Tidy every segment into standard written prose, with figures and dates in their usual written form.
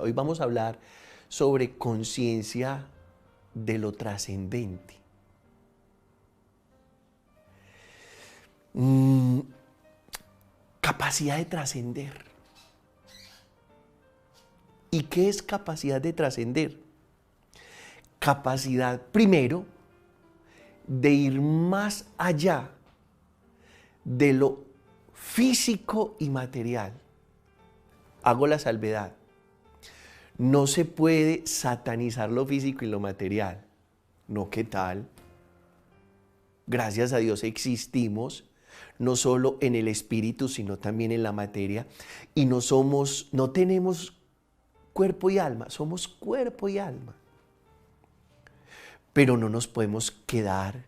Hoy vamos a hablar sobre conciencia de lo trascendente. Capacidad de trascender. ¿Y qué es capacidad de trascender? Capacidad, primero, de ir más allá de lo físico y material. Hago la salvedad. No se puede satanizar lo físico y lo material. No, ¿qué tal? Gracias a Dios existimos, no solo en el espíritu, sino también en la materia. Y no tenemos cuerpo y alma, somos cuerpo y alma. Pero no nos podemos quedar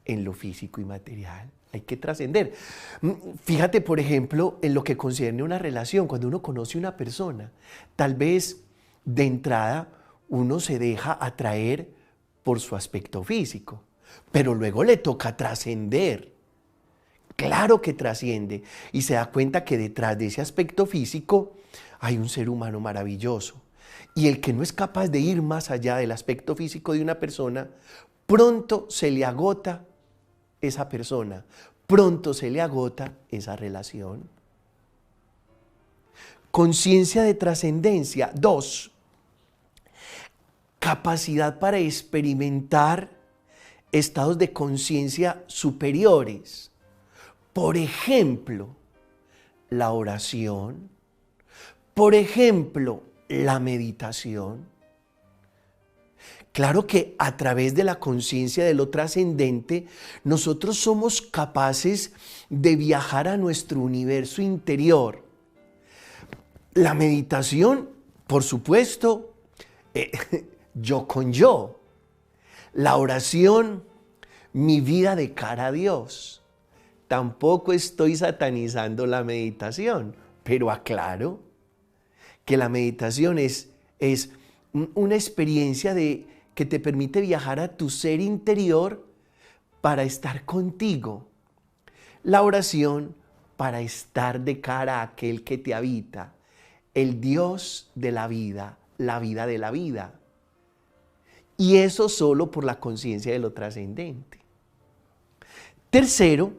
en lo físico y material. Hay que trascender. Fíjate, por ejemplo, en lo que concierne una relación. Cuando uno conoce a una persona, tal vez de entrada uno se deja atraer por su aspecto físico, pero luego le toca trascender. Claro que trasciende y se da cuenta que detrás de ese aspecto físico hay un ser humano maravilloso. Y el que no es capaz de ir más allá del aspecto físico de una persona, pronto se le agota esa persona, pronto se le agota esa relación. Conciencia de trascendencia. 2. Capacidad para experimentar estados de conciencia superiores. Por ejemplo, la oración. Por ejemplo, la meditación. Claro que a través de la conciencia de lo trascendente, nosotros somos capaces de viajar a nuestro universo interior. La meditación, por supuesto, yo con yo. La oración, mi vida de cara a Dios. Tampoco estoy satanizando la meditación, pero aclaro que la meditación es una experiencia que te permite viajar a tu ser interior para estar contigo. La oración para estar de cara a aquel que te habita, el Dios de la vida de la vida. Y eso solo por la conciencia de lo trascendente. Tercero,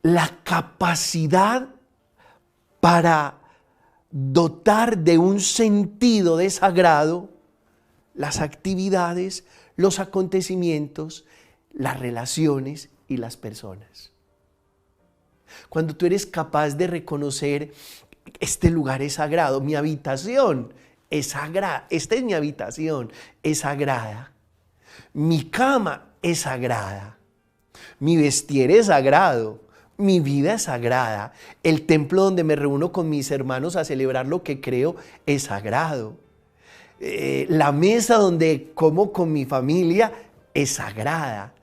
la capacidad para dotar de un sentido de sagrado las actividades, los acontecimientos, las relaciones y las personas. Cuando tú eres capaz de reconocer, este lugar es sagrado, mi habitación es sagrada, esta es mi habitación, es sagrada, mi cama es sagrada, mi vestir es sagrado, mi vida es sagrada, el templo donde me reúno con mis hermanos a celebrar lo que creo es sagrado. La mesa donde como con mi familia es sagrada.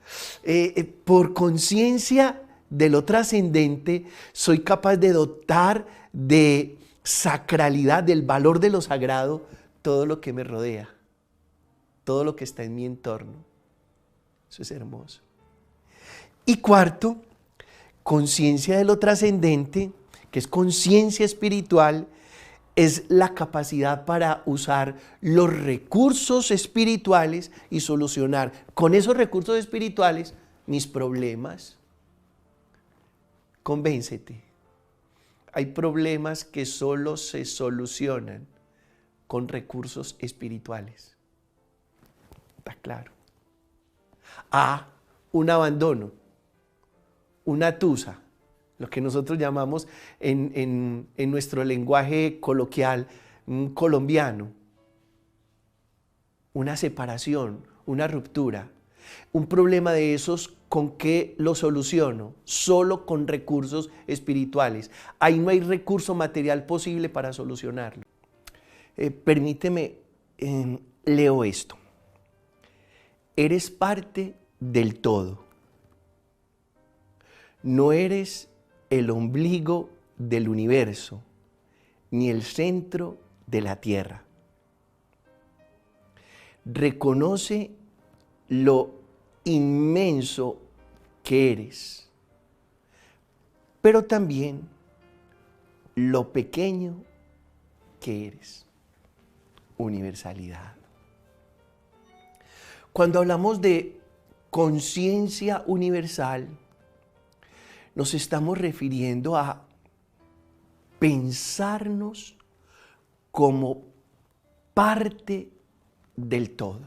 Por conciencia de lo trascendente, soy capaz de dotar de sacralidad, del valor de lo sagrado, todo lo que me rodea, todo lo que está en mi entorno. Eso es hermoso. Y cuarto, conciencia de lo trascendente, que es conciencia espiritual, es la capacidad para usar los recursos espirituales y solucionar con esos recursos espirituales mis problemas. Convéncete. Hay problemas que solo se solucionan con recursos espirituales. Está claro. Un abandono, una tusa, lo que nosotros llamamos en nuestro lenguaje coloquial colombiano, una separación, una ruptura, un problema de esos, ¿con qué lo soluciono? Solo con recursos espirituales. Ahí no hay recurso material posible para solucionarlo. Permíteme, leo esto. Eres parte del todo. No eres el ombligo del universo, ni el centro de la tierra. Reconoce lo inmenso que eres, pero también lo pequeño ¿qué eres? Universalidad. Cuando hablamos de conciencia universal, nos estamos refiriendo a pensarnos como parte del todo.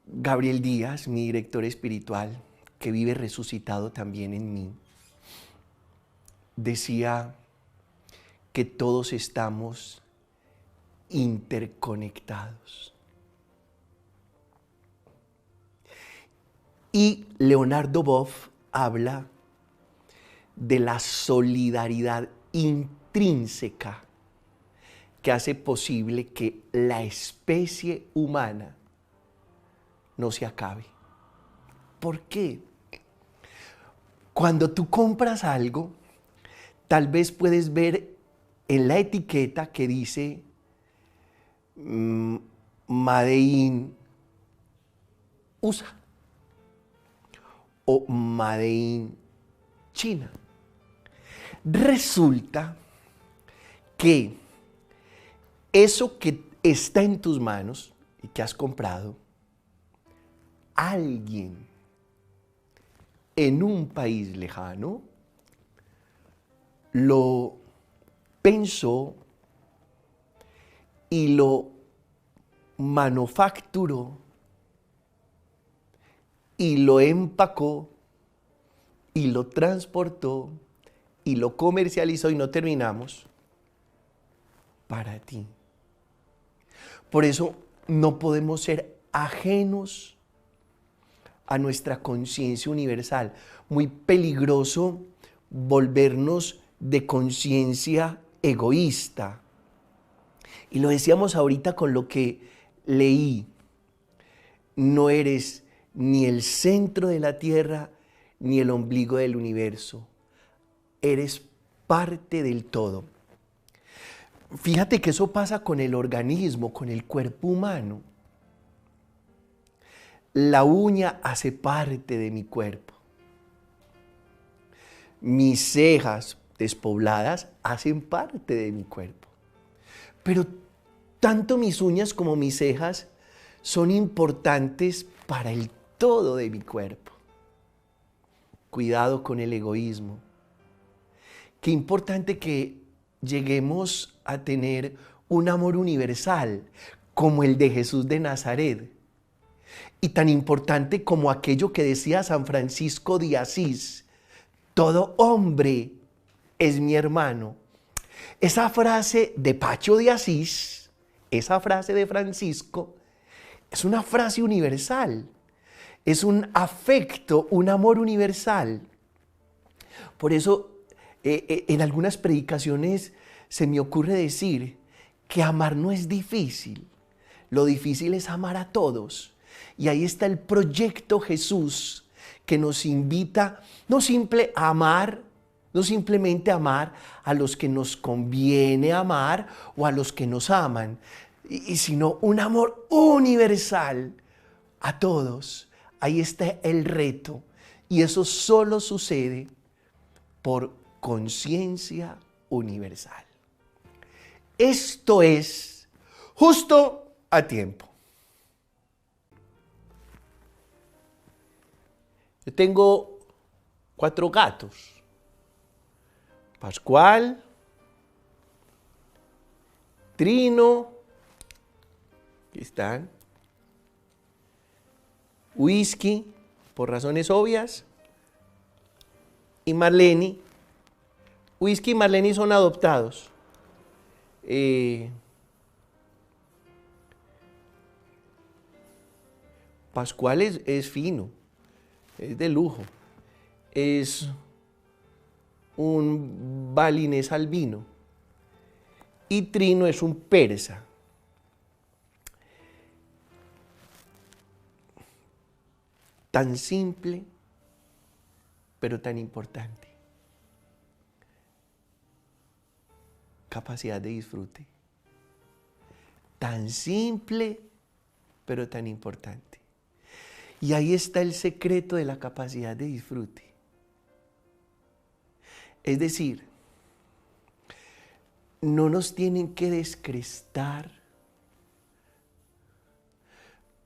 Gabriel Díaz, mi director espiritual, que vive resucitado también en mí, decía que todos estamos interconectados. Y Leonardo Boff habla de la solidaridad intrínseca que hace posible que la especie humana no se acabe. ¿Por qué? Cuando tú compras algo, tal vez puedes ver en la etiqueta que dice Made in USA o Made in China. Resulta que eso que está en tus manos y que has comprado, alguien en un país lejano lo pensó y lo manufacturó y lo empacó y lo transportó y lo comercializó y no terminamos para ti. Por eso no podemos ser ajenos a nuestra conciencia universal. Muy peligroso volvernos de conciencia egoísta. Y lo decíamos ahorita con lo que leí. No eres ni el centro de la tierra ni el ombligo del universo. Eres parte del todo. Fíjate que eso pasa con el organismo, con el cuerpo humano. La uña hace parte de mi cuerpo. Mis cejas despobladas hacen parte de mi cuerpo. Pero tanto mis uñas como mis cejas son importantes para el todo de mi cuerpo. Cuidado con el egoísmo. Qué importante que lleguemos a tener un amor universal como el de Jesús de Nazaret. Y tan importante como aquello que decía San Francisco de Asís: todo hombre es mi hermano. Esa frase de Pacho de Asís, esa frase de Francisco, es una frase universal. Es un afecto, un amor universal. Por eso, en algunas predicaciones se me ocurre decir que amar no es difícil. Lo difícil es amar a todos. Y ahí está el proyecto Jesús, que nos invita no simplemente a amar a los que nos conviene amar o a los que nos aman, sino un amor universal a todos. Ahí está el reto. Y eso solo sucede por conciencia universal. Esto es Justo a Tiempo. Yo tengo 4 gatos. Pascual, Trino, aquí están, Whisky, por razones obvias, y Marlene. Whisky y Marlene son adoptados. Pascual es fino, es de lujo, es un balinés albino, y Trino es un persa. Tan simple, pero tan importante. Capacidad de disfrute. Tan simple, pero tan importante. Y ahí está el secreto de la capacidad de disfrute. Es decir, no nos tienen que descrestar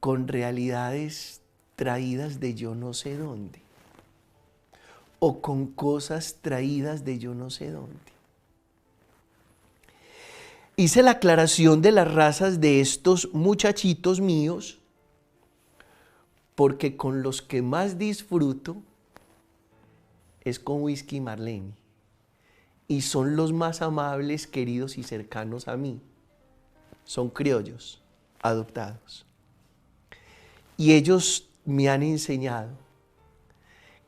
con realidades traídas de yo no sé dónde, o con cosas traídas de yo no sé dónde. Hice la aclaración de las razas de estos muchachitos míos, porque con los que más disfruto es con Whisky y Marlene, y son los más amables, queridos y cercanos a mí. Son criollos, adoptados. Y ellos me han enseñado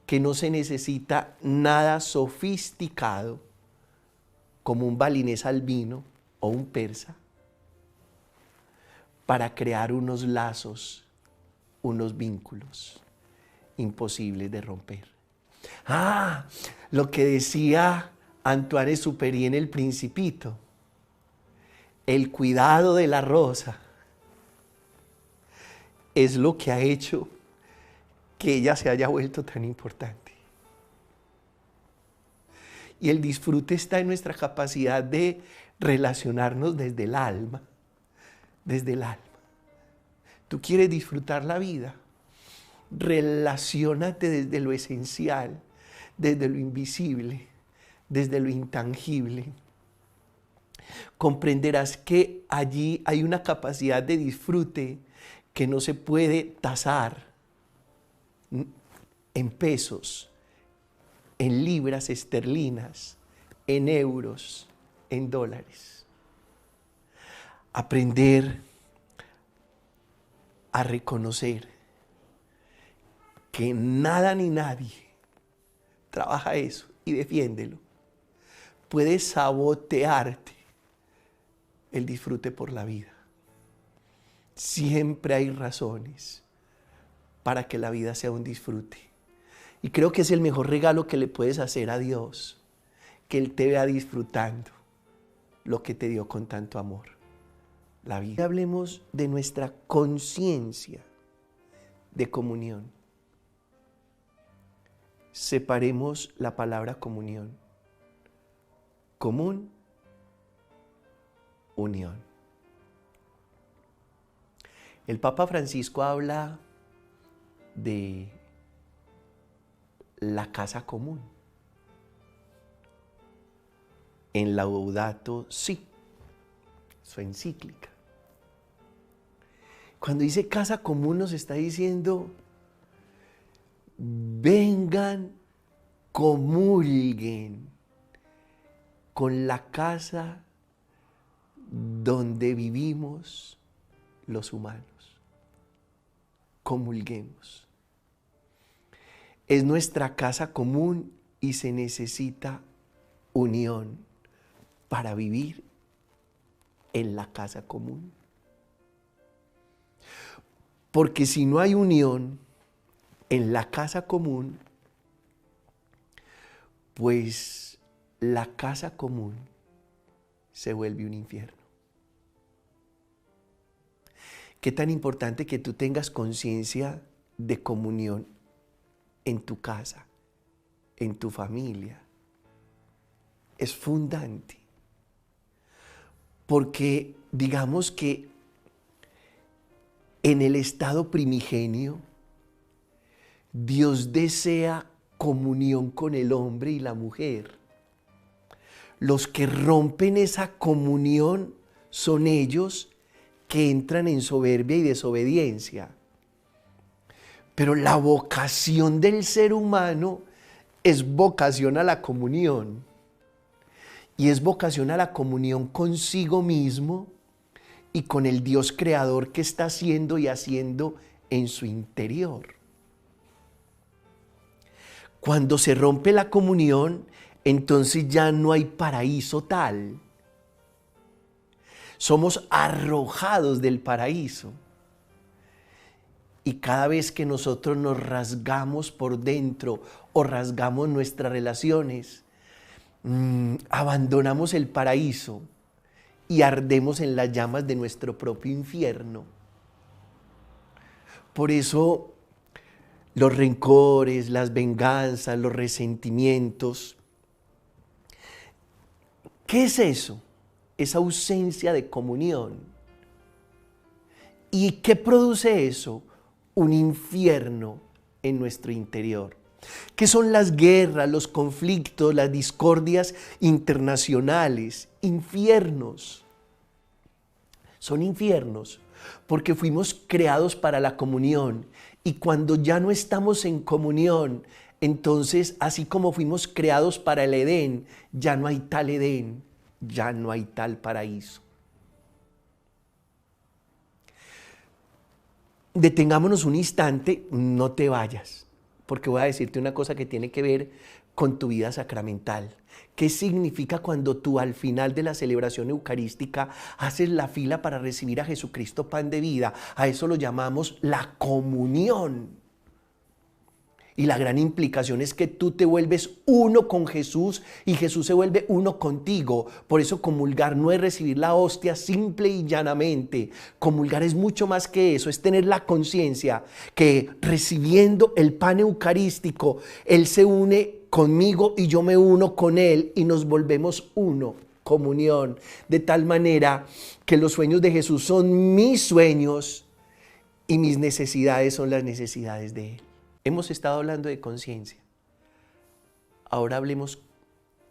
que no se necesita nada sofisticado como un balinés albino o un persa para crear unos lazos, unos vínculos imposibles de romper. Lo que decía Antoine Exupéry en El Principito, el cuidado de la rosa es lo que ha hecho que ella se haya vuelto tan importante. Y el disfrute está en nuestra capacidad de relacionarnos desde el alma, desde el alma. Tú quieres disfrutar la vida, relaciónate desde lo esencial, desde lo invisible, desde lo intangible. Comprenderás que allí hay una capacidad de disfrute que no se puede tasar en pesos, en libras esterlinas, en euros, en dólares. Aprender a reconocer que nada ni nadie, trabaja eso y defiéndelo, puede sabotearte el disfrute por la vida. Siempre hay razones para que la vida sea un disfrute. Y creo que es el mejor regalo que le puedes hacer a Dios, que Él te vea disfrutando lo que te dio con tanto amor, la vida. Hablemos de nuestra conciencia de comunión. Separemos la palabra comunión. Común, unión. El Papa Francisco habla de la casa común en Laudato Si, su encíclica. Cuando dice casa común nos está diciendo: vengan, comulguen con la casa donde vivimos los humanos. Comulguemos. Es nuestra casa común y se necesita unión para vivir en la casa común. Porque si no hay unión en la casa común, pues la casa común se vuelve un infierno. Qué tan importante que tú tengas conciencia de comunión en tu casa, en tu familia. Es fundante. Porque digamos que en el estado primigenio, Dios desea comunión con el hombre y la mujer. Los que rompen esa comunión son ellos que entran en soberbia y desobediencia. Pero la vocación del ser humano es vocación a la comunión. Y es vocación a la comunión consigo mismo y con el Dios creador que está haciendo y haciendo en su interior. Cuando se rompe la comunión, entonces ya no hay paraíso tal. Somos arrojados del paraíso. Y cada vez que nosotros nos rasgamos por dentro o rasgamos nuestras relaciones, abandonamos el paraíso y ardemos en las llamas de nuestro propio infierno. Por eso los rencores, las venganzas, los resentimientos. ¿Qué es eso? esa ausencia de comunión. ¿Y qué produce eso? Un infierno en nuestro interior. ¿Qué son las guerras, los conflictos, las discordias internacionales? Infiernos. Son infiernos porque fuimos creados para la comunión, y cuando ya no estamos en comunión, entonces así como fuimos creados para el Edén, ya no hay tal Edén, ya no hay tal paraíso. Detengámonos un instante, no te vayas, porque voy a decirte una cosa que tiene que ver con tu vida sacramental. ¿Qué significa cuando tú al final de la celebración eucarística haces la fila para recibir a Jesucristo pan de vida? A eso lo llamamos la comunión. Y la gran implicación es que tú te vuelves uno con Jesús y Jesús se vuelve uno contigo. Por eso comulgar no es recibir la hostia simple y llanamente. Comulgar es mucho más que eso, es tener la conciencia que recibiendo el pan eucarístico, Él se une conmigo y yo me uno con Él y nos volvemos uno. Comunión. De tal manera que los sueños de Jesús son mis sueños y mis necesidades son las necesidades de Él. Hemos estado hablando de conciencia. Ahora hablemos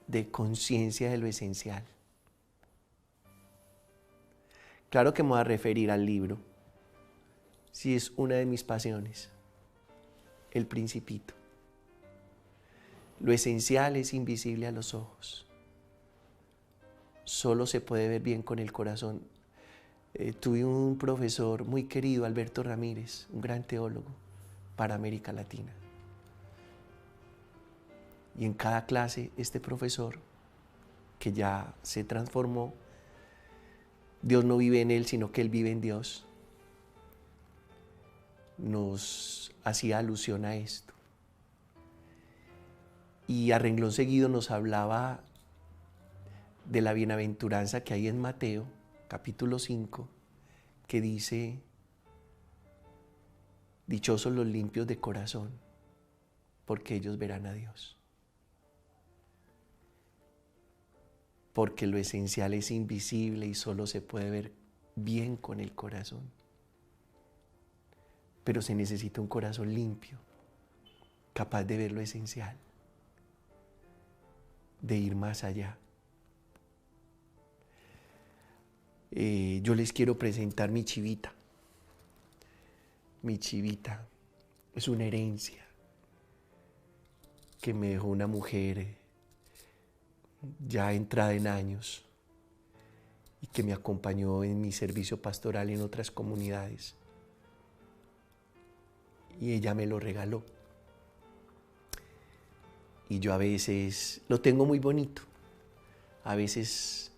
de conciencia de lo esencial. Claro que me voy a referir al libro, si es una de mis pasiones, El Principito. Lo esencial es invisible a los ojos. Solo se puede ver bien con el corazón. Tuve un profesor muy querido, Alberto Ramírez, un gran teólogo para América Latina. Y en cada clase este profesor, que ya se transformó, Dios no vive en él, sino que él vive en Dios, nos hacía alusión a esto. Y a renglón seguido nos hablaba de la bienaventuranza que hay en Mateo, capítulo 5, que dice: dichosos los limpios de corazón, porque ellos verán a Dios. Porque lo esencial es invisible y solo se puede ver bien con el corazón. Pero se necesita un corazón limpio, capaz de ver lo esencial, de ir más allá. Yo les quiero presentar mi chivita. Mi chivita es una herencia que me dejó una mujer ya entrada en años y que me acompañó en mi servicio pastoral en otras comunidades. Y ella me lo regaló. Y yo a veces lo tengo muy bonito. A veces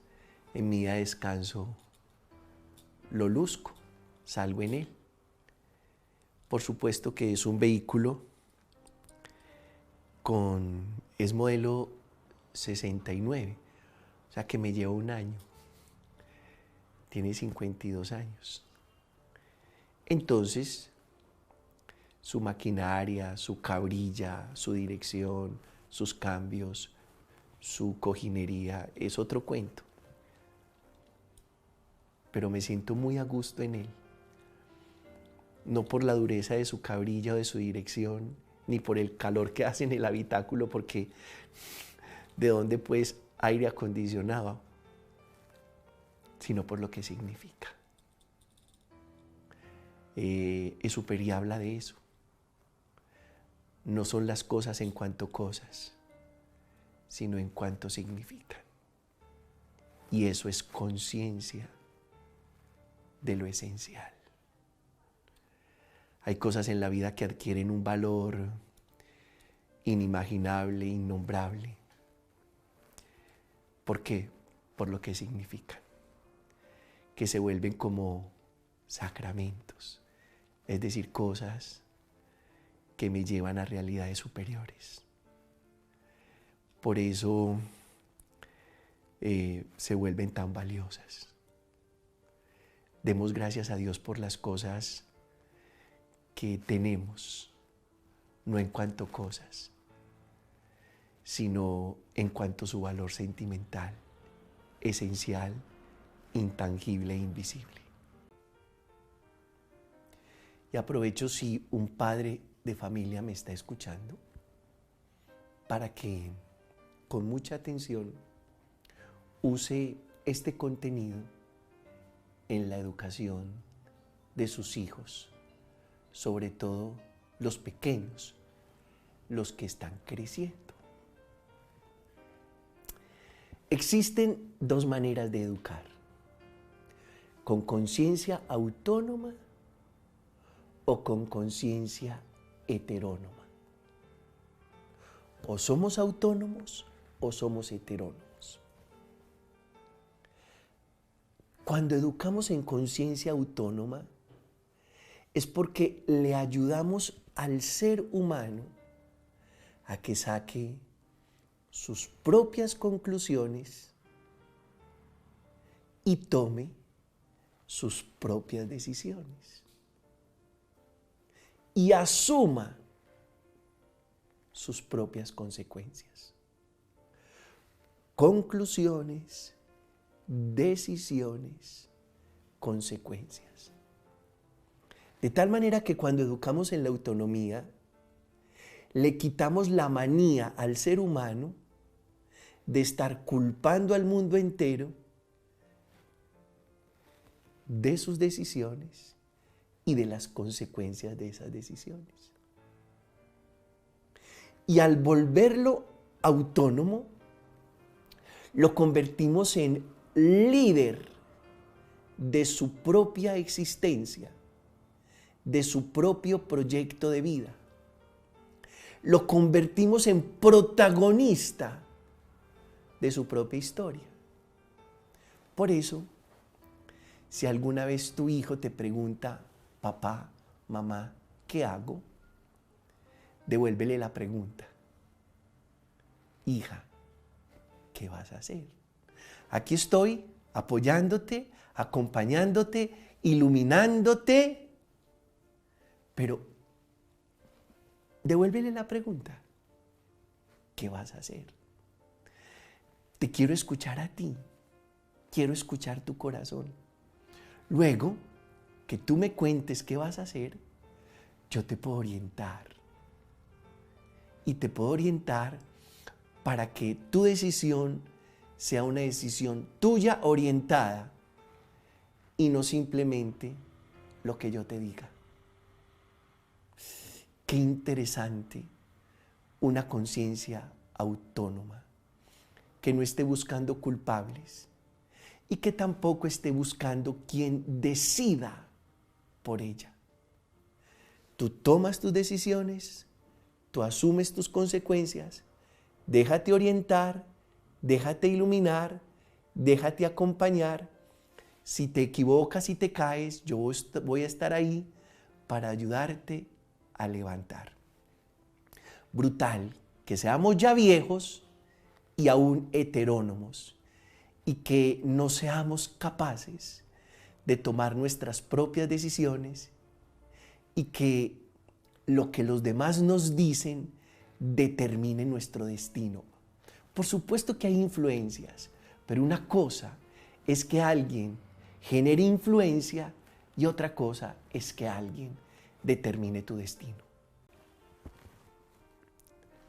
en mi día de descanso lo luzco, salgo en él. Por supuesto que es un vehículo es modelo 69, o sea que me lleva un año. Tiene 52 años. Entonces, su maquinaria, su cabrilla, su dirección, sus cambios, su cojinería, es otro cuento. Pero me siento muy a gusto en él. No por la dureza de su cabrilla o de su dirección, ni por el calor que hace en el habitáculo, porque ¿de dónde pues aire acondicionado? Sino por lo que significa. Superi habla de eso. No son las cosas en cuanto cosas, sino en cuanto significan. Y eso es conciencia de lo esencial. Hay cosas en la vida que adquieren un valor inimaginable, innombrable. ¿Por qué? Por lo que significan. Que se vuelven como sacramentos, es decir, cosas que me llevan a realidades superiores. Por eso se vuelven tan valiosas. Demos gracias a Dios por las cosas que tenemos, no en cuanto cosas, sino en cuanto su valor sentimental, esencial intangible e invisible. Y aprovecho si un padre de familia me está escuchando para que con mucha atención use este contenido en la educación de sus hijos, sobre todo los pequeños, los que están creciendo. Existen dos maneras de educar: con conciencia autónoma o con conciencia heterónoma. O somos autónomos o somos heterónomos. Cuando educamos en conciencia autónoma es porque le ayudamos al ser humano a que saque sus propias conclusiones y tome sus propias decisiones y asuma sus propias consecuencias. Conclusiones, decisiones, consecuencias. De tal manera que cuando educamos en la autonomía, le quitamos la manía al ser humano de estar culpando al mundo entero de sus decisiones y de las consecuencias de esas decisiones. Y al volverlo autónomo, lo convertimos en líder de su propia existencia, de su propio proyecto de vida. Lo convertimos en protagonista de su propia historia. Por eso, si alguna vez tu hijo te pregunta: papá, mamá, ¿qué hago?, devuélvele la pregunta: hija, ¿qué vas a hacer? Aquí estoy apoyándote, acompañándote, iluminándote, pero devuélvele la pregunta: ¿qué vas a hacer? Te quiero escuchar a ti, quiero escuchar tu corazón. Luego que tú me cuentes qué vas a hacer, yo te puedo orientar. Y te puedo orientar para que tu decisión sea una decisión tuya orientada y no simplemente lo que yo te diga. Qué interesante una conciencia autónoma que no esté buscando culpables y que tampoco esté buscando quien decida por ella. Tú tomas tus decisiones, tú asumes tus consecuencias, déjate orientar, déjate iluminar, déjate acompañar. Si te equivocas y te caes, yo voy a estar ahí para ayudarte a levantar. Brutal que seamos ya viejos y aún heterónomos y que no seamos capaces de tomar nuestras propias decisiones y que lo que los demás nos dicen determine nuestro destino. Por supuesto que hay influencias, pero una cosa es que alguien genere influencia y otra cosa es que alguien determine tu destino.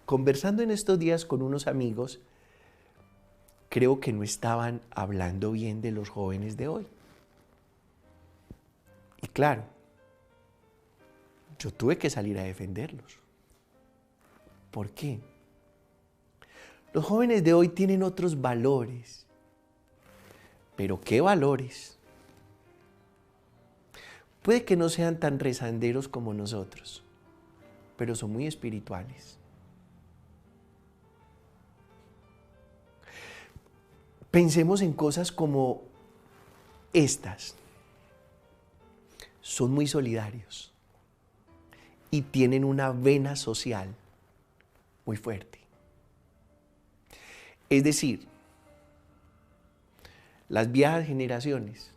Conversando en estos días con unos amigos, creo que no estaban hablando bien de los jóvenes de hoy. Y claro, yo tuve que salir a defenderlos. ¿Por qué? Los jóvenes de hoy tienen otros valores. ¿Pero qué valores? Puede que no sean tan rezanderos como nosotros, pero son muy espirituales. Pensemos en cosas como estas. Son muy solidarios y tienen una vena social muy fuerte. Es decir, las viejas generaciones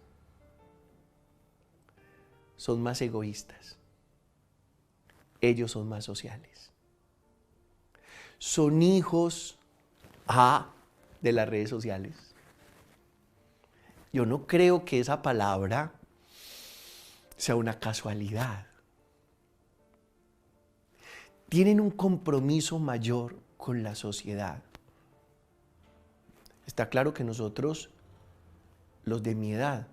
son más egoístas. Ellos son más sociales. Son hijos de las redes sociales. Yo no creo que esa palabra sea una casualidad. Tienen un compromiso mayor con la sociedad. Está claro que nosotros, los de mi edad,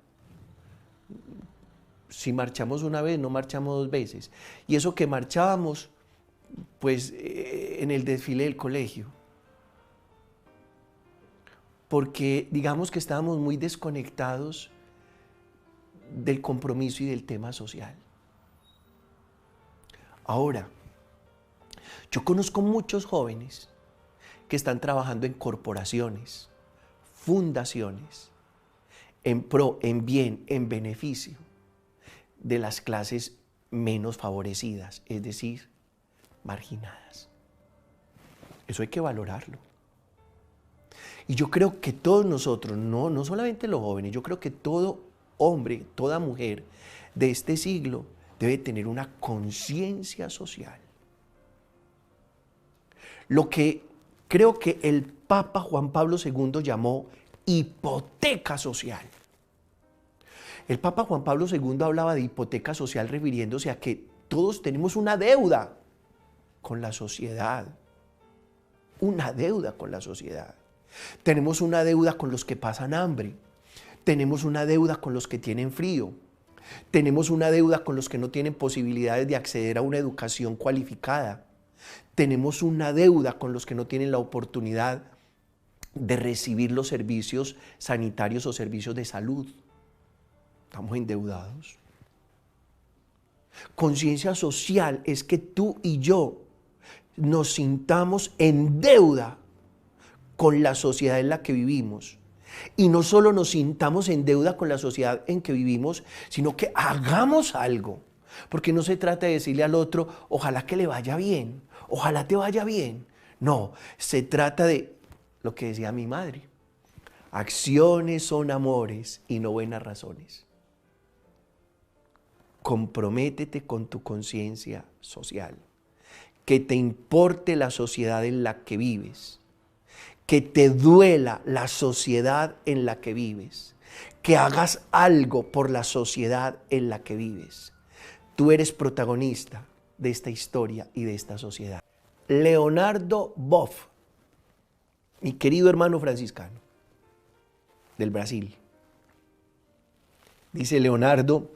si marchamos una vez, no marchamos dos veces. Y eso que marchábamos, pues, en el desfile del colegio. Porque digamos que estábamos muy desconectados del compromiso y del tema social. Ahora, yo conozco muchos jóvenes que están trabajando en corporaciones, fundaciones, en pro, en bien, en beneficio de las clases menos favorecidas, es decir, marginadas. Eso hay que valorarlo. Y yo creo que todos nosotros, no solamente los jóvenes, yo creo que todo hombre, toda mujer de este siglo debe tener una conciencia social. Lo que creo que el Papa Juan Pablo II llamó hipoteca social. El Papa Juan Pablo II hablaba de hipoteca social refiriéndose a que todos tenemos una deuda con la sociedad. Una deuda con la sociedad. Tenemos una deuda con los que pasan hambre. Tenemos una deuda con los que tienen frío. Tenemos una deuda con los que no tienen posibilidades de acceder a una educación cualificada. Tenemos una deuda con los que no tienen la oportunidad de recibir los servicios sanitarios o servicios de salud. Estamos endeudados. Conciencia social es que tú y yo nos sintamos en deuda con la sociedad en la que vivimos. Y no solo nos sintamos en deuda con la sociedad en que vivimos, sino que hagamos algo. Porque no se trata de decirle al otro, ojalá que le vaya bien, ojalá te vaya bien. No, se trata de lo que decía mi madre. Acciones son amores y no buenas razones. Comprométete con tu conciencia social. Que te importe la sociedad en la que vives. Que te duela la sociedad en la que vives. Que hagas algo por la sociedad en la que vives. Tú eres protagonista de esta historia y de esta sociedad. Leonardo Boff, mi querido hermano franciscano del Brasil. Dice Leonardo,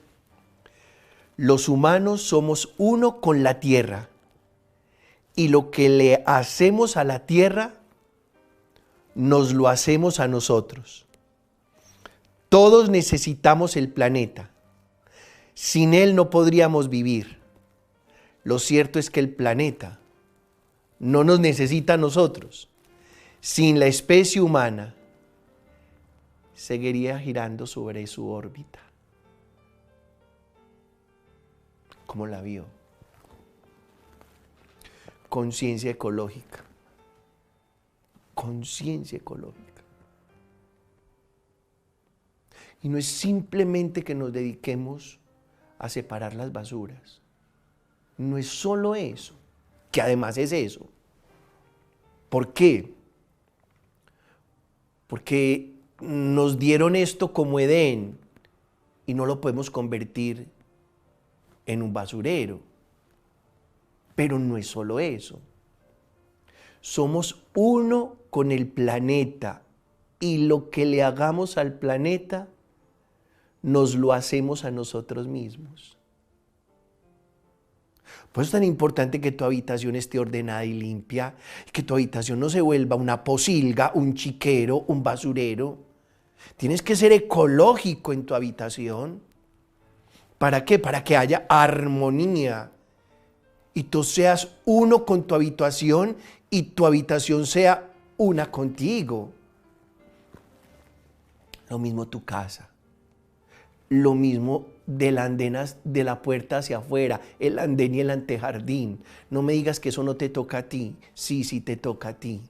los humanos somos uno con la tierra y lo que le hacemos a la tierra nos lo hacemos a nosotros. Todos necesitamos el planeta. Sin él no podríamos vivir. Lo cierto es que el planeta no nos necesita a nosotros. Sin la especie humana, seguiría girando sobre su órbita. ¿Cómo la vio? Conciencia ecológica. Conciencia ecológica. Y no es simplemente que nos dediquemos a separar las basuras. No es solo eso, que además es eso. ¿Por qué? Porque nos dieron esto como Edén y no lo podemos convertir en un basurero. Pero no es solo eso. Somos uno con el planeta y lo que le hagamos al planeta nos lo hacemos a nosotros mismos. Por eso es tan importante que tu habitación esté ordenada y limpia, que tu habitación no se vuelva una posilga, un chiquero, un basurero. Tienes que ser ecológico en tu habitación. ¿Para qué? Para que haya armonía y tú seas uno con tu habitación y tu habitación sea una contigo. Lo mismo tu casa. Lo mismo del andén de la puerta hacia afuera, el andén y el antejardín. No me digas que eso no te toca a ti. Sí, sí te toca a ti.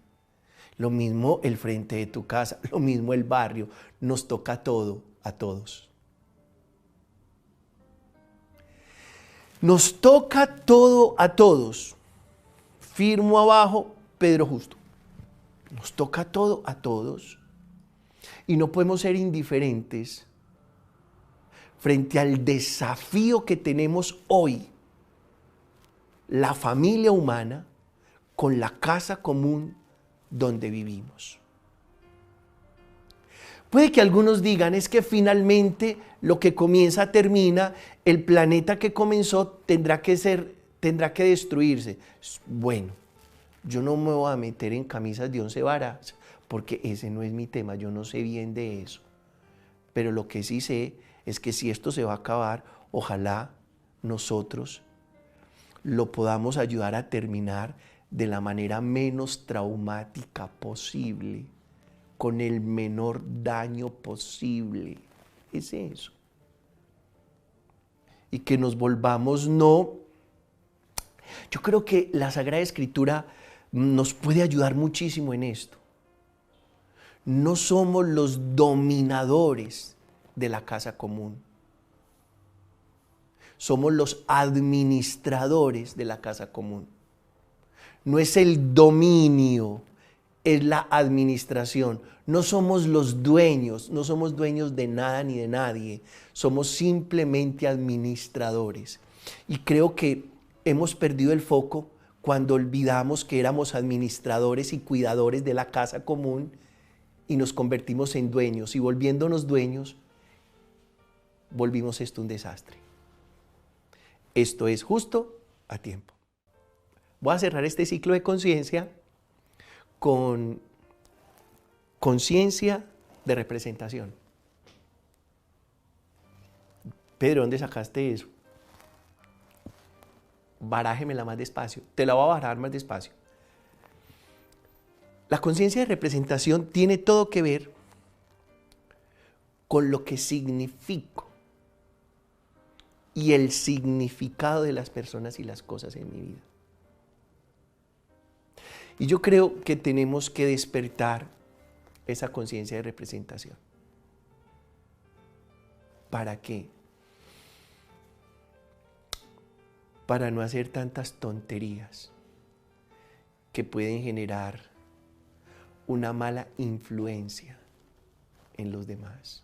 Lo mismo el frente de tu casa, lo mismo el barrio. Nos toca todo, a todos. Nos toca todo a todos. Firmo abajo, Pedro Justo. Nos toca todo a todos. Y no podemos ser indiferentes frente al desafío que tenemos hoy, la familia humana, con la casa común donde vivimos. Puede que algunos digan, es que finalmente lo que comienza termina, el planeta que comenzó tendrá que destruirse. Bueno, yo no me voy a meter en camisas de 11 varas, porque ese no es mi tema, yo no sé bien de eso. Pero lo que sí sé es que si esto se va a acabar, ojalá nosotros lo podamos ayudar a terminar de la manera menos traumática posible, con el menor daño posible. Es eso. Y que nos volvamos no... Yo creo que la Sagrada Escritura nos puede ayudar muchísimo en esto. No somos los dominadores de la casa común. Somos los administradores de la casa común. No es el dominio, es la administración. No somos los dueños, no somos dueños de nada ni de nadie. Somos simplemente administradores. Y creo que hemos perdido el foco cuando olvidamos que éramos administradores y cuidadores de la casa común y nos convertimos en dueños. Y volviéndonos dueños, volvimos esto un desastre. Esto es justo a tiempo. Voy a cerrar este ciclo de conciencia con conciencia de representación. Pedro, ¿dónde sacaste eso? Barájemela más despacio. Te la voy a bajar más despacio. La conciencia de representación tiene todo que ver con lo que significo y el significado de las personas y las cosas en mi vida. Y yo creo que tenemos que despertar esa conciencia de representación. ¿Para qué? Para no hacer tantas tonterías que pueden generar una mala influencia en los demás.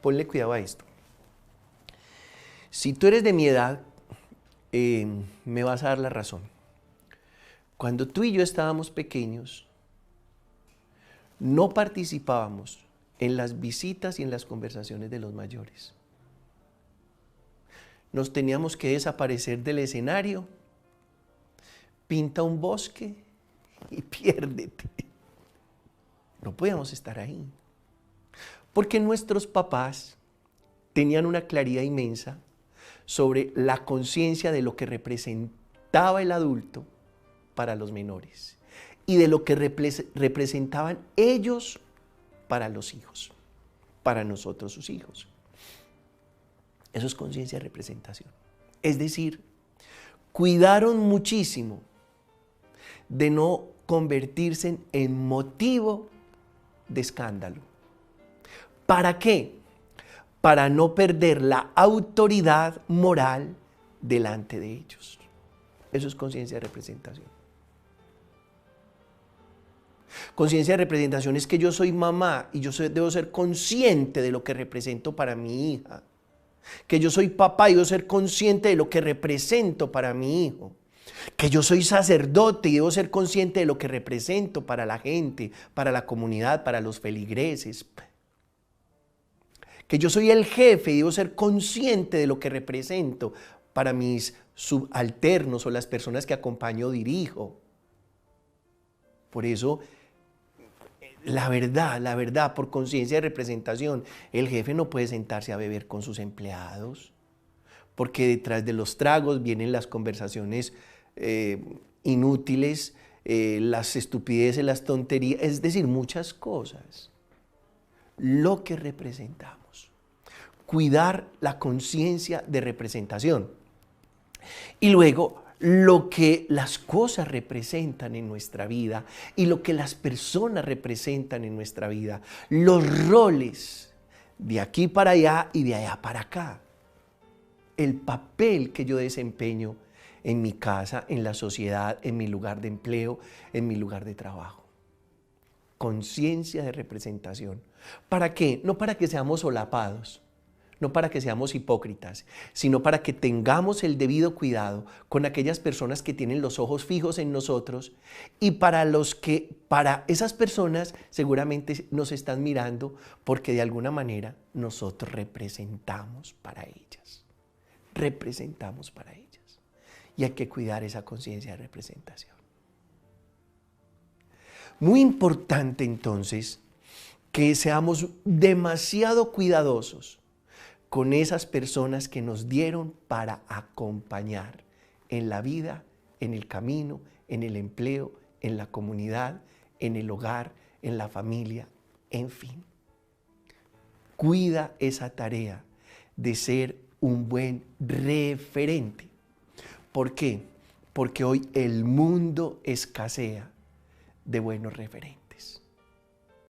Ponle cuidado a esto. Si tú eres de mi edad, me vas a dar la razón. Cuando tú y yo estábamos pequeños, no participábamos en las visitas y en las conversaciones de los mayores. Nos teníamos que desaparecer del escenario, pinta un bosque y piérdete. No podíamos estar ahí. Porque nuestros papás tenían una claridad inmensa sobre la conciencia de lo que representaba el adulto para los menores y de lo que representaban ellos para los hijos, para nosotros sus hijos. Eso es conciencia de representación. Es decir, cuidaron muchísimo de no convertirse en motivo de escándalo. ¿Para qué? Para no perder la autoridad moral delante de ellos. Eso es conciencia de representación. Conciencia de representación es que yo soy mamá y debo ser consciente de lo que represento para mi hija. Que yo soy papá y debo ser consciente de lo que represento para mi hijo. Que yo soy sacerdote y debo ser consciente de lo que represento para la gente, para la comunidad, para los feligreses. Que yo soy el jefe y debo ser consciente de lo que represento para mis subalternos o las personas que acompaño o dirijo. Por eso, la verdad, por conciencia de representación, el jefe no puede sentarse a beber con sus empleados, porque detrás de los tragos vienen las conversaciones inútiles, las estupideces, las tonterías, es decir, muchas cosas. Lo que representamos. Cuidar la conciencia de representación. Y luego, lo que las cosas representan en nuestra vida y lo que las personas representan en nuestra vida. Los roles de aquí para allá y de allá para acá. El papel que yo desempeño en mi casa, en la sociedad, en mi lugar de empleo, en mi lugar de trabajo. conciencia de representación. ¿Para qué? No para que seamos solapados, no para que seamos hipócritas, sino para que tengamos el debido cuidado con aquellas personas que tienen los ojos fijos en nosotros y para esas personas seguramente nos están mirando porque de alguna manera nosotros representamos para ellas. Representamos para ellas. Y hay que cuidar esa conciencia de representación. Muy importante entonces que seamos demasiado cuidadosos con esas personas que nos dieron para acompañar en la vida, en el camino, en el empleo, en la comunidad, en el hogar, en la familia, en fin. Cuida esa tarea de ser un buen referente. ¿Por qué? Porque hoy el mundo escasea de buenos referentes.